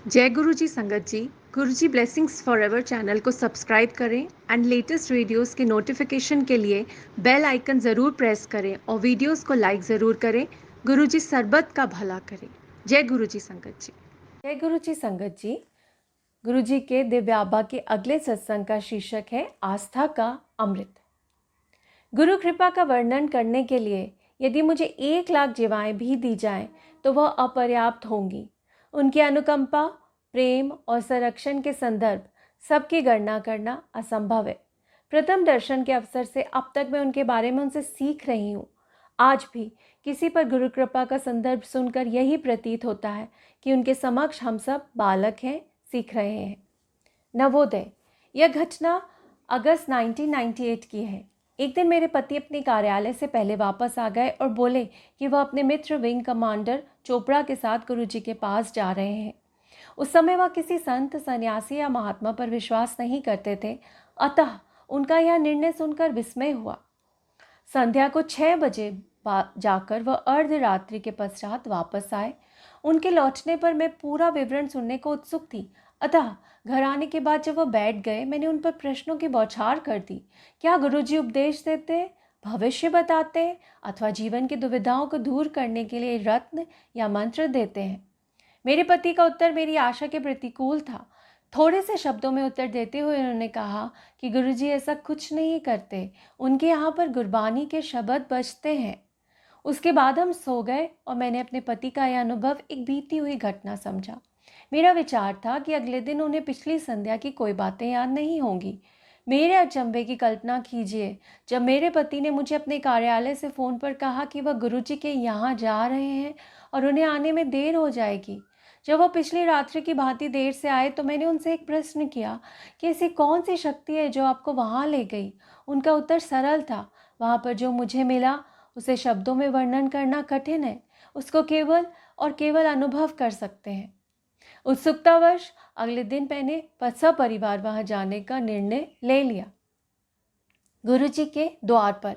जय गुरु जी संगत जी। गुरु जी blessings forever channel को सब्सक्राइब करें एंड लेटेस्ट वीडियोस के नोटिफिकेशन के लिए बेल आइकन ज़रूर प्रेस करें और वीडियोस को लाइक ज़रूर करें। गुरु जी सरबत का भला करें। जय गुरु जी संगत जी। जय गुरु जी संगत जी। गुरु जी के दिव्याबा के अगले सत्संग का शीर्षक है आस्था का अमृत। गुरु कृपा का वर्णन करने के लिए यदि मुझे 1,00,000 जीवाएं भी दी जाएं तो वह अपर्याप्त होंगी। उनकी अनुकंपा, प्रेम और संरक्षण के संदर्भ सबकी गणना करना असंभव है। प्रथम दर्शन के अवसर से अब तक मैं उनके बारे में उनसे सीख रही हूँ। आज भी किसी पर गुरु कृपा का संदर्भ सुनकर यही प्रतीत होता है कि उनके समक्ष हम सब बालक हैं, सीख रहे हैं। नवोदय। यह घटना अगस्त 1998 की है। एक दिन मेरे पति अपने कार्यालय से पहले वापस आ गए और बोले कि वह अपने मित्र विंग कमांडर चोपड़ा के साथ गुरुजी के पास जा रहे हैं। उस समय वह किसी संत, सन्यासी या महात्मा पर विश्वास नहीं करते थे, अतः उनका यह निर्णय सुनकर विस्मय हुआ। संध्या को 6 बजे जाकर वह अर्धरात्रि के पश्चात वापस आए। उनके लौटने पर मैं पूरा विवरण सुनने को उत्सुक थी, अतः घर आने के बाद जब वह बैठ गए मैंने उन पर प्रश्नों की बौछार कर दी। क्या गुरुजी उपदेश देते, भविष्य बताते अथवा जीवन की दुविधाओं को दूर करने के लिए रत्न या मंत्र देते हैं? मेरे पति का उत्तर मेरी आशा के प्रतिकूल था। थोड़े से शब्दों में उत्तर देते हुए उन्होंने कहा कि गुरुजी ऐसा कुछ नहीं करते, उनके यहाँ पर गुरबानी के शब्द बजते हैं। उसके बाद हम सो गए और मैंने अपने पति का यह अनुभव एक बीती हुई घटना समझा। मेरा विचार था कि अगले दिन उन्हें पिछली संध्या की कोई बातें याद नहीं होंगी। मेरे अचंभे की कल्पना कीजिए जब मेरे पति ने मुझे अपने कार्यालय से फ़ोन पर कहा कि वह गुरुजी के यहाँ जा रहे हैं और उन्हें आने में देर हो जाएगी। जब वह पिछली रात्रि की भांति देर से आए तो मैंने उनसे एक प्रश्न किया कि ऐसी कौन सी शक्ति है जो आपको वहाँ ले गई। उनका उत्तर सरल था, वहाँ पर जो मुझे मिला उसे शब्दों में वर्णन करना कठिन है, उसको केवल और केवल अनुभव कर सकते हैं। उत्सुकतावश अगले दिन मैंने सपरिवार वहां जाने का निर्णय ले लिया। गुरुजी के द्वार पर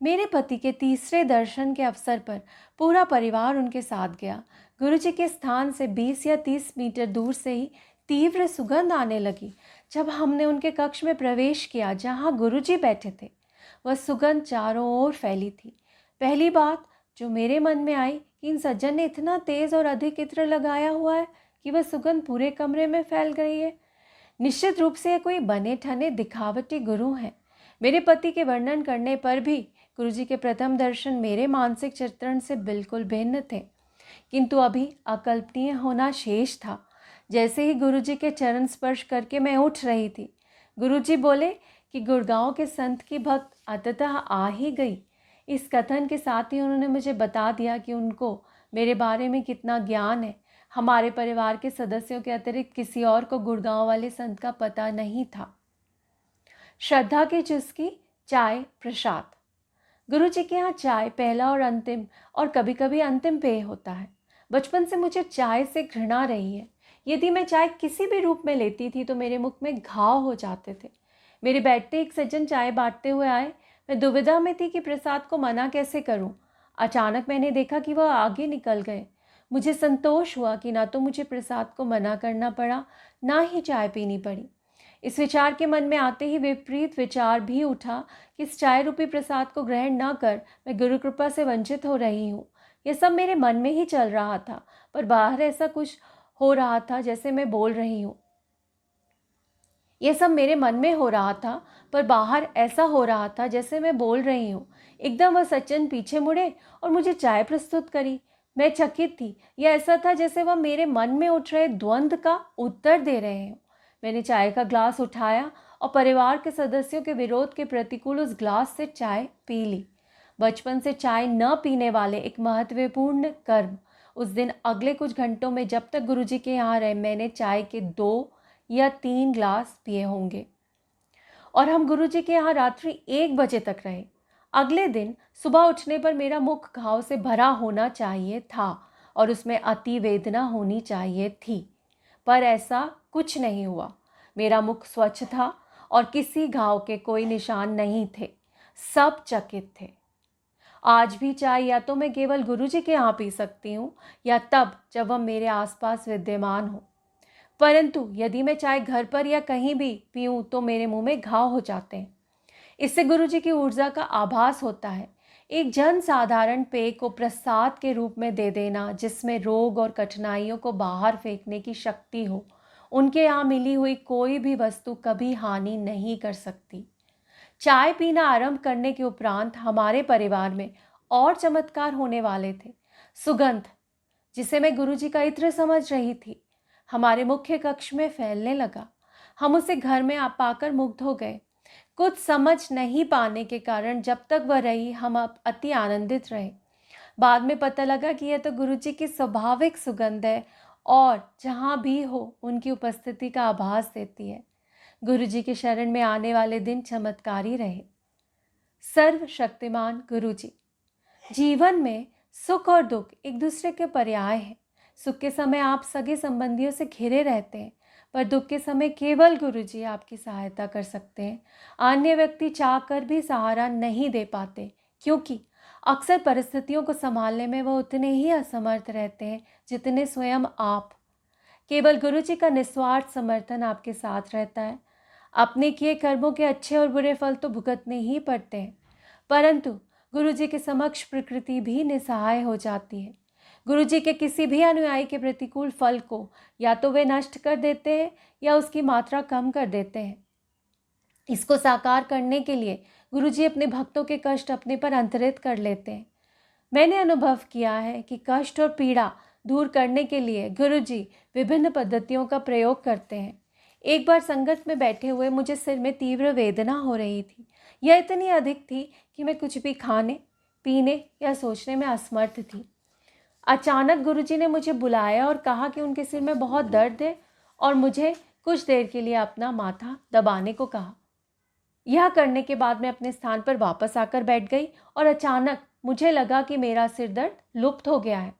मेरे पति के तीसरे दर्शन के अवसर पर पूरा परिवार उनके साथ गया। गुरुजी के स्थान से 20 या 30 मीटर दूर से ही तीव्र सुगंध आने लगी। जब हमने उनके कक्ष में प्रवेश किया जहां गुरुजी बैठे थे, वह सुगंध चारों ओर फैली थी। पहली बात जो मेरे मन में आई कि इन सज्जन ने इतना तेज और अधिक इत्र लगाया हुआ है कि वह सुगंध पूरे कमरे में फैल गई है। निश्चित रूप से कोई बने ठने दिखावटी गुरु हैं। मेरे पति के वर्णन करने पर भी गुरुजी के प्रथम दर्शन मेरे मानसिक चित्रण से बिल्कुल भिन्न थे, किंतु अभी अकल्पनीय होना शेष था। जैसे ही गुरुजी के चरण स्पर्श करके मैं उठ रही थी, गुरुजी बोले कि गुड़गांव के संत की भक्त अंततः आ ही गई। इस कथन के साथ ही उन्होंने मुझे बता दिया कि उनको मेरे बारे में कितना ज्ञान है। हमारे परिवार के सदस्यों के अतिरिक्त किसी और को गुड़गांव वाले संत का पता नहीं था। श्रद्धा की चुस्की, चाय, प्रसाद। गुरु जी के यहाँ चाय पहला और अंतिम और कभी कभी अंतिम पेय होता है। बचपन से मुझे चाय से घृणा रही है। यदि मैं चाय किसी भी रूप में लेती थी तो मेरे मुख में घाव हो जाते थे। मेरे बैठते एक सज्जन चाय बांटते हुए आए। मैं दुविधा में थी कि प्रसाद को मना कैसे करूं। अचानक मैंने देखा कि वह आगे निकल गए। मुझे संतोष हुआ कि ना तो मुझे प्रसाद को मना करना पड़ा, ना ही चाय पीनी पड़ी। इस विचार के मन में आते ही विपरीत विचार भी उठा कि इस चाय रूपी प्रसाद को ग्रहण न कर मैं गुरु कृपा से वंचित हो रही हूँ। यह सब मेरे मन में ही चल रहा था, पर बाहर ऐसा कुछ हो रहा था जैसे मैं बोल रही हूँ। यह सब मेरे मन में हो रहा था, पर बाहर ऐसा हो रहा था जैसे मैं बोल रही हूँ। एकदम वह सज्जन पीछे मुड़े और मुझे चाय प्रस्तुत करी। मैं चकित थी। यह ऐसा था जैसे वह मेरे मन में उठ रहे द्वंद्व का उत्तर दे रहे हों। मैंने चाय का ग्लास उठाया और परिवार के सदस्यों के विरोध के प्रतिकूल उस ग्लास से चाय पी ली। बचपन से चाय न पीने वाले एक महत्वपूर्ण कर्म। उस दिन अगले कुछ घंटों में जब तक गुरुजी के यहाँ रहे मैंने चाय के 2 या 3 ग्लास पिए होंगे और हम गुरुजी के यहाँ रात्रि 1 बजे तक रहे। अगले दिन सुबह उठने पर मेरा मुख घाव से भरा होना चाहिए था और उसमें अति वेदना होनी चाहिए थी, पर ऐसा कुछ नहीं हुआ। मेरा मुख स्वच्छ था और किसी घाव के कोई निशान नहीं थे। सब चकित थे। आज भी चाय या तो मैं केवल गुरुजी के यहाँ पी सकती हूँ या तब जब वह मेरे आसपास विद्यमान हो। परंतु यदि मैं चाय घर पर या कहीं भी पीऊँ तो मेरे मुंह में घाव हो जाते हैं। इससे गुरुजी की ऊर्जा का आभास होता है। एक जन साधारण पेय को प्रसाद के रूप में दे देना, जिसमें रोग और कठिनाइयों को बाहर फेंकने की शक्ति हो, उनके यहाँ मिली हुई कोई भी वस्तु कभी हानि नहीं कर सकती। चाय पीना आरंभ करने के उपरांत हमारे परिवार में और चमत्कार होने वाले थे। सुगंध, जिसे मैं गुरुजी का इत्र समझ रही थी, हमारे मुख्य कक्ष में फैलने लगा। हम उसे घर में आ पाकर मुग्ध हो गए। कुछ समझ नहीं पाने के कारण जब तक वह रही, हम अब अति आनंदित रहे। बाद में पता लगा कि यह तो गुरुजी की स्वाभाविक सुगंध है और जहाँ भी हो उनकी उपस्थिति का आभास देती है। गुरुजी के शरण में आने वाले दिन चमत्कारी रहे। सर्वशक्तिमान गुरुजी। जीवन में सुख और दुख एक दूसरे के पर्याय हैं। सुख के समय आप सगे संबंधियों से घिरे रहते हैं, पर दुख के समय केवल गुरुजी आपकी सहायता कर सकते हैं। अन्य व्यक्ति चाहकर भी सहारा नहीं दे पाते, क्योंकि अक्सर परिस्थितियों को संभालने में वह उतने ही असमर्थ रहते हैं जितने स्वयं आप। केवल गुरुजी का निस्वार्थ समर्थन आपके साथ रहता है। अपने किए कर्मों के अच्छे और बुरे फल तो भुगतने ही पड़ते हैं, परंतु गुरुजी के समक्ष प्रकृति भी निसहाय हो जाती है। गुरुजी के किसी भी अनुयायी के प्रतिकूल फल को या तो वे नष्ट कर देते हैं या उसकी मात्रा कम कर देते हैं। इसको साकार करने के लिए गुरुजी अपने भक्तों के कष्ट अपने पर अंतरित कर लेते हैं। मैंने अनुभव किया है कि कष्ट और पीड़ा दूर करने के लिए गुरुजी विभिन्न पद्धतियों का प्रयोग करते हैं। एक बार संगत में बैठे हुए मुझे सिर में तीव्र वेदना हो रही थी। यह इतनी अधिक थी कि मैं कुछ भी खाने, पीने या सोचने में असमर्थ थी। अचानक गुरुजी ने मुझे बुलाया और कहा कि उनके सिर में बहुत दर्द है और मुझे कुछ देर के लिए अपना माथा दबाने को कहा। यह करने के बाद मैं अपने स्थान पर वापस आकर बैठ गई और अचानक मुझे लगा कि मेरा सिर दर्द लुप्त हो गया है।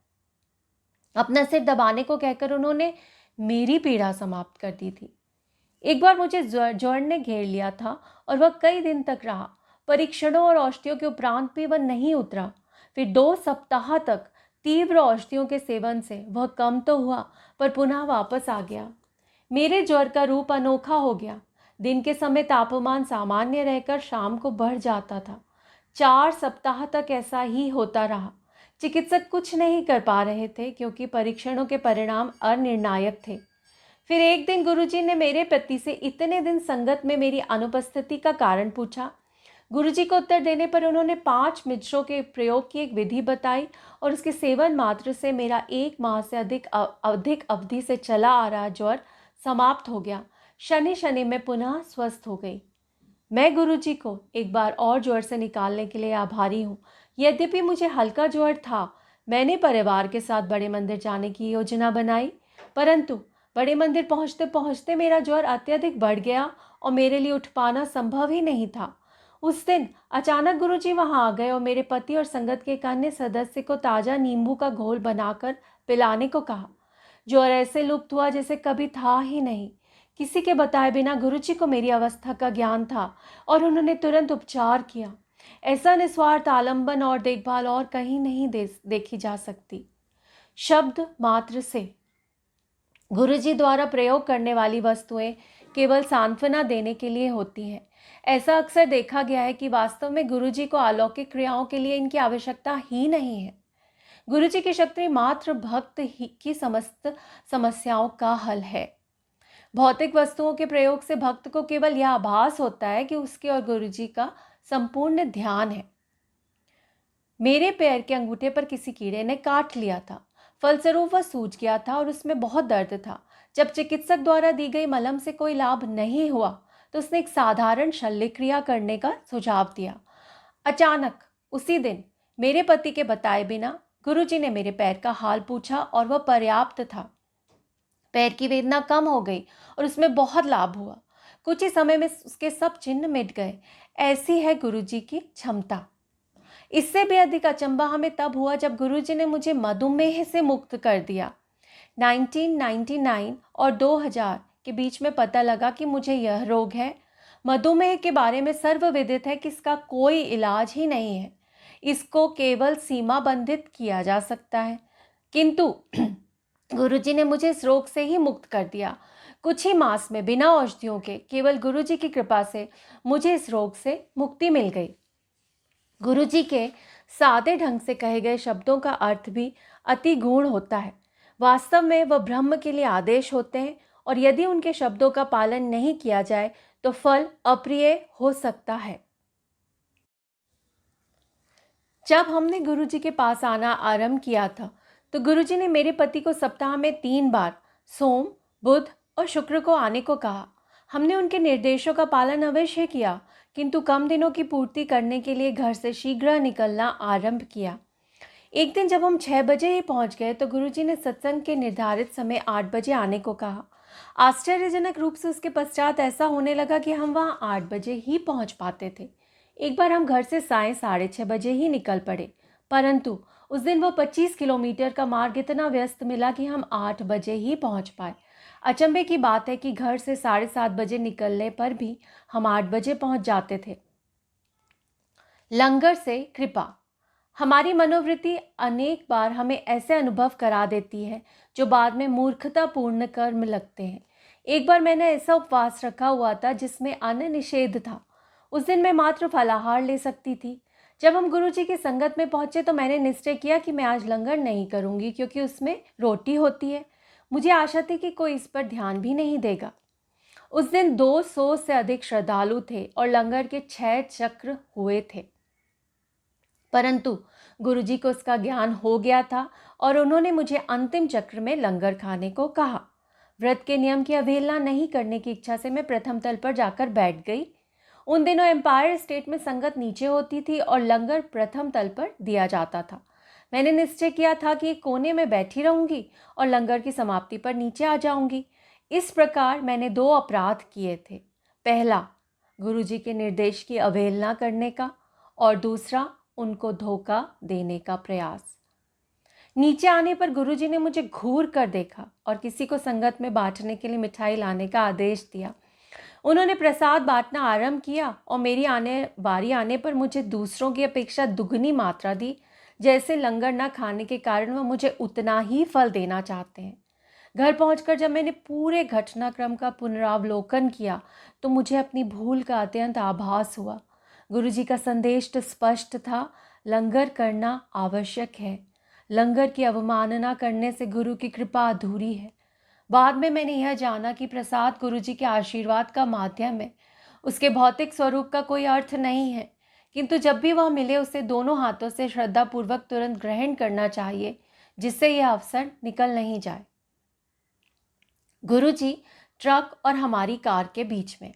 अपना सिर दबाने को कहकर उन्होंने मेरी पीड़ा समाप्त कर दी थी। एक बार मुझे ज्वर ने घेर लिया था और वह कई दिन तक रहा। परीक्षणों और औषधियों के उपरांत भी वह नहीं उतरा। फिर 2 सप्ताह तक तीव्र औषधियों के सेवन से वह कम तो हुआ, पर पुनः वापस आ गया। मेरे ज्वर का रूप अनोखा हो गया। दिन के समय तापमान सामान्य रहकर शाम को बढ़ जाता था। 4 सप्ताह तक ऐसा ही होता रहा। चिकित्सक कुछ नहीं कर पा रहे थे, क्योंकि परीक्षणों के परिणाम अनिर्णायक थे। फिर एक दिन गुरुजी ने मेरे पति से इतने दिन संगत में मेरी अनुपस्थिति का कारण पूछा। गुरुजी को उत्तर देने पर उन्होंने 5 मिश्रों के प्रयोग की एक विधि बताई और उसके सेवन मात्र से मेरा 1 माह से अधिक अवधि से चला आ रहा ज्वर समाप्त हो गया। शनि शनि में पुनः स्वस्थ हो गई। मैं गुरुजी को एक बार और ज्वर से निकालने के लिए आभारी हूँ। यद्यपि मुझे हल्का ज्वर था, मैंने परिवार के साथ बड़े मंदिर जाने की योजना बनाई, परंतु बड़े मंदिर पहुँचते पहुँचते मेरा ज्वर अत्यधिक बढ़ गया और मेरे लिए उठ पाना संभव ही नहीं था। उस दिन अचानक गुरुजी वहाँ आ गए और मेरे पति और संगत के एक अन्य सदस्य को ताज़ा नींबू का घोल बनाकर पिलाने को कहा। ज्वर ऐसे लुप्त हुआ जैसे कभी था ही नहीं। किसी के बताए बिना गुरुजी को मेरी अवस्था का ज्ञान था और उन्होंने तुरंत उपचार किया। ऐसा निस्वार्थ आलंबन और देखभाल और कहीं नहीं देखी जा सकती। शब्द मात्र से गुरुजी द्वारा प्रयोग करने वाली वस्तुएं केवल सांत्वना देने के लिए होती हैं। ऐसा अक्सर देखा गया है कि वास्तव में गुरुजी को अलौकिक क्रियाओं के लिए इनकी आवश्यकता ही नहीं है। गुरुजी की शक्ति मात्र भक्त ही की समस्त समस्याओं का हल है। भौतिक वस्तुओं के प्रयोग से भक्त को केवल यह आभास होता है कि उसके और गुरुजी का संपूर्ण ध्यान है। मेरे पैर के अंगूठे पर किसी कीड़े ने काट लिया था। फलस्वरूप वह सूज गया था और उसमें बहुत दर्द था। जब चिकित्सक द्वारा दी गई मलम से कोई लाभ नहीं हुआ तो उसने एक साधारण शल्य क्रिया करने का सुझाव दिया। अचानक उसी दिन मेरे पति के बताए बिना गुरुजी ने मेरे पैर का हाल पूछा और वह पर्याप्त था। पैर की वेदना कम हो गई और उसमें बहुत लाभ हुआ। कुछ ही समय में उसके सब चिन्ह मिट गए। ऐसी है गुरुजी की क्षमता। इससे भी अधिक अचंभा हमें तब हुआ जब गुरुजी ने मुझे मधुमेह से मुक्त कर दिया। 1999 और 2000 के बीच में पता लगा कि मुझे यह रोग है। मधुमेह के बारे में सर्वविदित है कि इसका कोई इलाज ही नहीं है। इसको केवल सीमा बंधित किया जा सकता है, किंतु गुरुजी ने मुझे इस रोग से ही मुक्त कर दिया। कुछ ही मास में बिना औषधियों के, केवल गुरुजी की कृपा से मुझे इस रोग से मुक्ति मिल गई। गुरुजी के सादे ढंग से कहे गए शब्दों का अर्थ भी अति गूढ़ होता है। वास्तव में वह ब्रह्म के लिए आदेश होते हैं और यदि उनके शब्दों का पालन नहीं किया जाए तो फल अप्रिय हो सकता है। जब हमने गुरुजी के पास आना आरंभ किया था तो गुरुजी ने मेरे पति को सप्ताह में 3 बार सोम, बुध और शुक्र को आने को कहा। हमने उनके निर्देशों का पालन अवश्य किया, किंतु कम दिनों की पूर्ति करने के लिए घर से शीघ्र निकलना आरंभ किया। एक दिन जब हम 6 बजे ही पहुंच गए तो गुरुजी ने सत्संग के निर्धारित समय 8 बजे आने को कहा। आश्चर्यजनक रूप से उसके पश्चात ऐसा होने लगा कि हम वहां 8 बजे ही पहुंच पाते थे। एक बार हम घर से साय 6:30 बजे ही निकल पड़े, परंतु उस दिन वह 25 किलोमीटर का मार्ग इतना व्यस्त मिला कि हम 8 बजे ही पहुंच पाए। अचंभे की बात है कि घर से 7:30 बजे निकलने पर भी हम 8 बजे पहुंच जाते थे। लंगर से कृपा। हमारी मनोवृत्ति अनेक बार हमें ऐसे अनुभव करा देती है जो बाद में मूर्खतापूर्ण कर्म लगते हैं। एक बार मैंने ऐसा उपवास रखा हुआ था जिसमें अन्न निषेध था। उस दिन मैं मात्र फलाहार ले सकती थी। जब हम गुरुजी की संगत में पहुंचे तो मैंने निश्चय किया कि मैं आज लंगर नहीं करूंगी, क्योंकि उसमें रोटी होती है। मुझे आशा थी कि कोई इस पर ध्यान भी नहीं देगा। उस दिन 200 से अधिक श्रद्धालु थे और लंगर के 6 चक्र हुए थे, परंतु गुरुजी को इसका ज्ञान हो गया था और उन्होंने मुझे अंतिम चक्र में लंगर खाने को कहा। व्रत के नियम की अवहेलना नहीं करने की इच्छा से मैं प्रथम तल पर जाकर बैठ गई। उन दिनों एम्पायर स्टेट में संगत नीचे होती थी और लंगर प्रथम तल पर दिया जाता था। मैंने निश्चय किया था कि एक कोने में बैठी रहूंगी और लंगर की समाप्ति पर नीचे आ जाऊंगी। इस प्रकार मैंने 2 अपराध किए थे। पहला, गुरुजी के निर्देश की अवहेलना करने का, और दूसरा, उनको धोखा देने का प्रयास। नीचे आने पर गुरुजी ने मुझे घूर कर देखा और किसी को संगत में बांटने के लिए मिठाई लाने का आदेश दिया। उन्होंने प्रसाद बांटना आरंभ किया और मेरी बारी आने पर मुझे दूसरों की अपेक्षा दुगनी मात्रा दी। जैसे लंगर न खाने के कारण वह मुझे उतना ही फल देना चाहते हैं। घर पहुंचकर जब मैंने पूरे घटनाक्रम का पुनरावलोकन किया तो मुझे अपनी भूल का अत्यंत आभास हुआ। गुरुजी का संदेश तो स्पष्ट था, लंगर करना आवश्यक है। लंगर की अवमानना करने से गुरु की कृपा अधूरी है। बाद में मैंने यह जाना कि प्रसाद गुरुजी के आशीर्वाद का माध्यम है, उसके भौतिक स्वरूप का कोई अर्थ नहीं है, किंतु जब भी वह मिले उसे दोनों हाथों से श्रद्धापूर्वक तुरंत ग्रहण करना चाहिए, जिससे यह अवसर निकल नहीं जाए। गुरुजी ट्रक और हमारी कार के बीच में।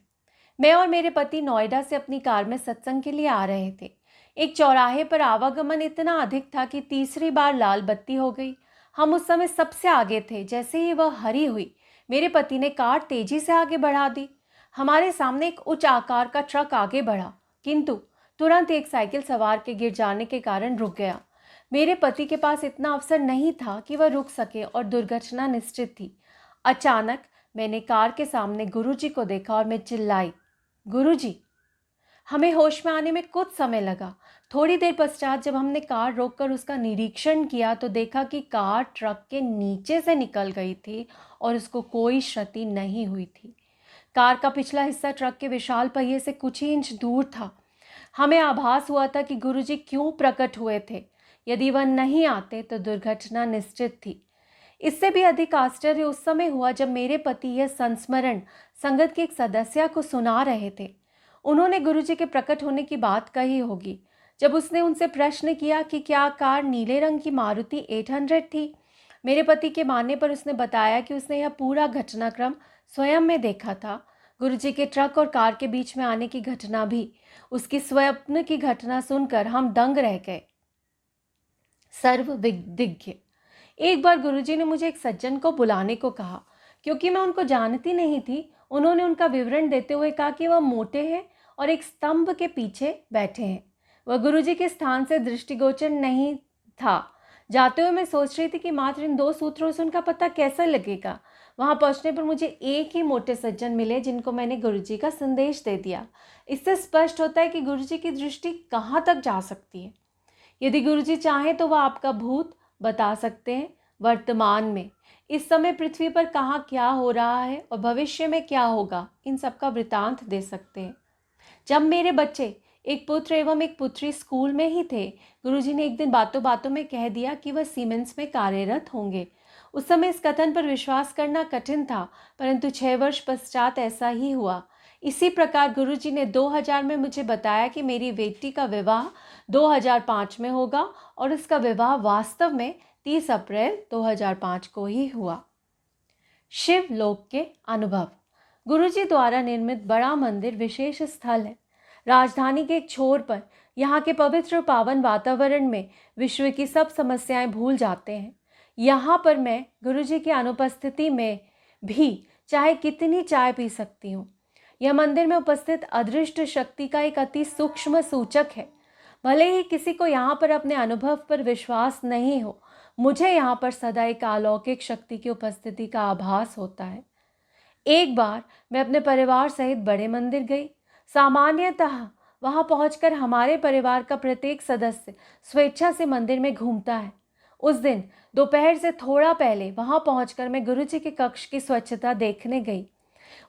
मैं और मेरे पति नोएडा से अपनी कार में सत्संग के लिए आ रहे थे। एक चौराहे पर आवागमन इतना अधिक था कि तीसरी बार लाल बत्ती हो गई। हम उस समय सबसे आगे थे। जैसे ही वह हरी हुई, मेरे पति ने कार तेजी से आगे बढ़ा दी। हमारे सामने एक उच्च आकार का ट्रक आगे बढ़ा, किंतु तुरंत एक साइकिल सवार के गिर जाने के कारण रुक गया। मेरे पति के पास इतना अवसर नहीं था कि वह रुक सके और दुर्घटना निश्चित थी। अचानक मैंने कार के सामने गुरुजी को देखा और मैं चिल्लाई, गुरुजी! हमें होश में आने में कुछ समय लगा। थोड़ी देर पश्चात जब हमने कार रोककर उसका निरीक्षण किया तो देखा कि कार ट्रक के नीचे से निकल गई थी और उसको कोई क्षति नहीं हुई थी। कार का पिछला हिस्सा ट्रक के विशाल पहिए से कुछ ही इंच दूर था। हमें आभास हुआ था कि गुरुजी क्यों प्रकट हुए थे। यदि वह नहीं आते तो दुर्घटना निश्चित थी। इससे भी अधिक आश्चर्य उस समय हुआ जब मेरे पति यह संस्मरण संगत के एक सदस्य को सुना रहे थे। उन्होंने गुरुजी के प्रकट होने की बात कही होगी। जब उसने उनसे प्रश्न किया कि क्या कार नीले रंग की मारुति 800 थी, मेरे पति के मानने पर उसने बताया कि उसने यह पूरा घटनाक्रम स्वयं में देखा था। गुरुजी के ट्रक और कार के बीच में आने की घटना भी, उसकी स्वप्न की घटना सुनकर हम दंग रह गए। सर्वविदिज्ञ। एक बार गुरुजी ने मुझे एक सज्जन को बुलाने को कहा। क्योंकि मैं उनको जानती नहीं थी, उन्होंने उनका विवरण देते हुए कहा कि वह मोटे हैं और एक स्तंभ के पीछे बैठे हैं। वह गुरुजी के स्थान से दृष्टिगोचर नहीं था। जाते हुए मैं सोच रही थी कि मात्र इन 2 सूत्रों से उनका पता कैसा लगेगा। वहां पहुंचने पर मुझे एक ही मोटे सज्जन मिले जिनको मैंने गुरुजी का संदेश दे दिया। इससे स्पष्ट होता है कि गुरुजी की दृष्टि कहाँ तक जा सकती है। यदि गुरुजी चाहें तो वह आपका भूत बता सकते हैं, वर्तमान में, इस समय पृथ्वी पर कहाँ क्या हो रहा है और भविष्य में क्या होगा, इन सब का वृतांत दे सकते हैं। जब मेरे बच्चे, एक पुत्र एवं एक पुत्री स्कूल में ही थे, गुरुजी ने एक दिन बातों बातों में कह दिया कि वह सीमेंस में कार्यरत होंगे। उस समय इस कथन पर विश्वास करना कठिन था, परंतु 6 वर्ष पश्चात ऐसा ही हुआ। इसी प्रकार गुरुजी ने 2000 में मुझे बताया कि मेरी बेटी का विवाह 2005 में होगा और उसका विवाह वास्तव में 30 अप्रैल 2005 को ही हुआ। शिव लोक के अनुभव। गुरुजी द्वारा निर्मित बड़ा मंदिर विशेष स्थल है। राजधानी के एक छोर पर यहाँ के पवित्र और पावन वातावरण में विश्व की सब समस्याएं भूल जाते हैं। यहाँ पर मैं गुरुजी की अनुपस्थिति में भी चाहे कितनी चाय पी सकती हूँ। यह मंदिर में उपस्थित अदृष्ट शक्ति का एक अति सूक्ष्म सूचक है। भले ही किसी को यहाँ पर अपने अनुभव पर विश्वास नहीं हो, मुझे यहाँ पर सदा एक अलौकिक शक्ति की उपस्थिति का आभास होता है। एक बार मैं अपने परिवार सहित बड़े मंदिर गई। सामान्यतः वहाँ पहुंचकर हमारे परिवार का प्रत्येक सदस्य स्वेच्छा से मंदिर में घूमता है। उस दिन दोपहर से थोड़ा पहले वहाँ पहुंचकर मैं गुरुजी के कक्ष की स्वच्छता देखने गई।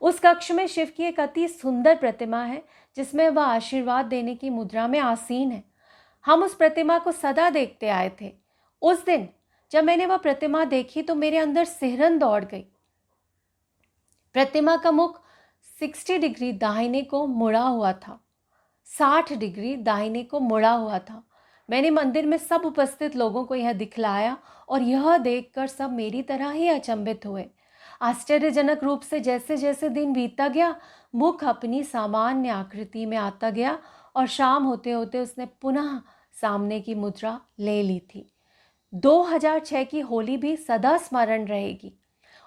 उस कक्ष में शिव की एक अति सुंदर प्रतिमा है, जिसमें वह आशीर्वाद देने की मुद्रा में आसीन है। हम उस प्रतिमा को सदा देखते आए थे। उस दिन जब मैंने वह प्रतिमा देखी तो मेरे अंदर सिहरन दौड़ गई। प्रतिमा का मुख 60 डिग्री दाहिने को मुड़ा हुआ था, 60 डिग्री दाहिने को मुड़ा हुआ था। मैंने मंदिर में सब उपस्थित लोगों को यह दिखलाया और यह देखकर सब मेरी तरह ही अचंभित हुए। आश्चर्यजनक रूप से जैसे जैसे दिन बीतता गया, मुख अपनी सामान्य आकृति में आता गया और शाम होते होते उसने पुनः सामने की मुद्रा ले ली थी। 2006 की होली भी सदा स्मरण रहेगी।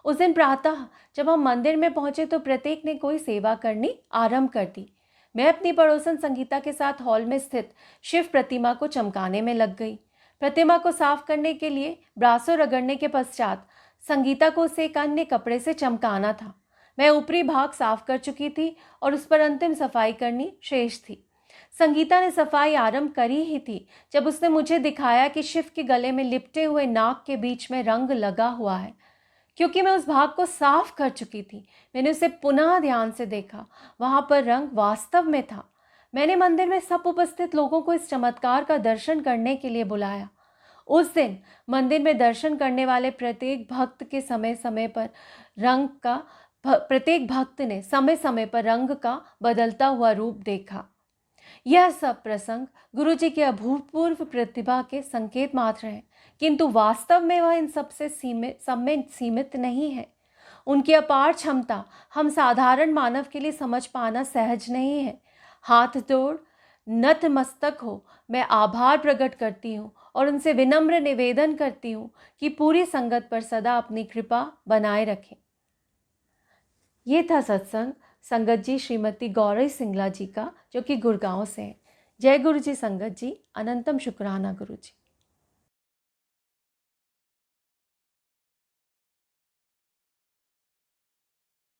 उस दिन प्रातः जब हम मंदिर में पहुंचे तो प्रत्येक ने कोई सेवा करनी आरंभ कर दी। मैं अपनी पड़ोसन संगीता के साथ हॉल में स्थित शिव प्रतिमा को चमकाने में लग गई। प्रतिमा को साफ करने के लिए ब्रासों रगड़ने के पश्चात संगीता को उसे एक अन्य कपड़े से चमकाना था। मैं ऊपरी भाग साफ कर चुकी थी और उस पर अंतिम सफाई करनी शेष थी। संगीता ने सफाई आरंभ करी ही थी जब उसने मुझे दिखाया कि शिव के गले में लिपटे हुए नाक के बीच में रंग लगा हुआ है। क्योंकि मैं उस भाग को साफ कर चुकी थी, मैंने उसे पुनः ध्यान से देखा। वहाँ पर रंग वास्तव में था। मैंने मंदिर में सब उपस्थित लोगों को इस चमत्कार का दर्शन करने के लिए बुलाया। उस दिन मंदिर में दर्शन करने वाले प्रत्येक भक्त ने समय समय पर रंग का बदलता हुआ रूप देखा। यह सब प्रसंग गुरुजी की अभूतपूर्व प्रतिभा के संकेत मात्र हैं, किंतु वास्तव में वह इन सबसे सीमित नहीं है। उनकी अपार क्षमता हम साधारण मानव के लिए समझ पाना सहज नहीं है। हाथ जोड़ नतमस्तक हो मैं आभार प्रकट करती हूँ और उनसे विनम्र निवेदन करती हूँ कि पूरी संगत पर सदा अपनी कृपा बनाए रखें। ये था सत्संग संगत जी श्रीमती गौरी सिंगला जी का, जो कि गुड़गांव से है। जय गुरु जी संगत जी, अनंतम शुक्राना गुरु जी।